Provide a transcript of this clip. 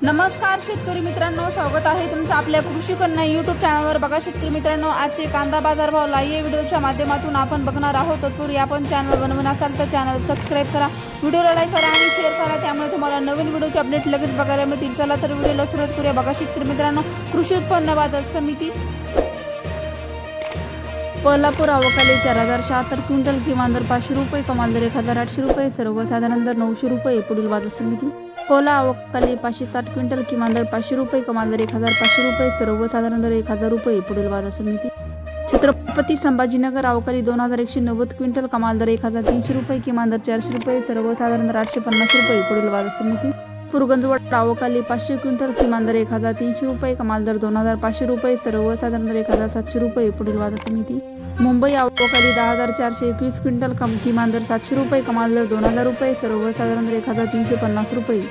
नमस्कार शेतकरी मित्रांनो, स्वागत आहे तुमचं आपल्या कृषी कन्या यूट्यूब चॅनलवर। बघा शेतकरी मित्रांनो, आजचे कांदा बाजार भाव लाईव्ह व्हिडिओच्या माध्यमातून आपण बघणार आहोत। तत्पूर्वी आपण चॅनल बनवून असाल तर चॅनल सबस्क्राइब करा, व्हिडिओला लाईक करा आणि शेअर करा, त्यामुळे तुम्हाला नवीन व्हिडिओचे अपडेट लगेच बघायला मिळतील। चला तर व्हिडिओला सुरुवात करूया। बघा शेतकरी मित्रांनो, कृषी उत्पन्न बाजार समिती कोल्हापूर अवकाली 4076 क्विंटल, किमान दर 500 रुपये, कमाल दर 1800 रुपये, सर्वसाधारण दर 900 रुपये। पुढील बाजार समिती कोला अवकाली 560 क्विंटल, किमान दर 500 रुपये, कमाल दर 1500 रुपये, सर्वसाधारण दर 1000 रुपये। पुढील बाजार समिती छत्रपती संभाजीनगर अवकाली 2190 क्विंटल, कमाल दर 1300 रुपये, किमान दर 400 रुपये, सर्वसाधारण दर 850 रुपये। पुढील बाजार समिती फुरगंजवड अवकाली 500 क्विंटल, किमान दर 1300 रुपये, कमाल दर 2500 रुपये, सर्वसाधारण दर 1700 रुपये। पुढील बाजार समिती मुंबई अवकाली 10421 क्विंटल, किमान दर 700 रुपये, कमाल दर 2000 रुपये, सर्वसाधारण दर 1350 रुपये।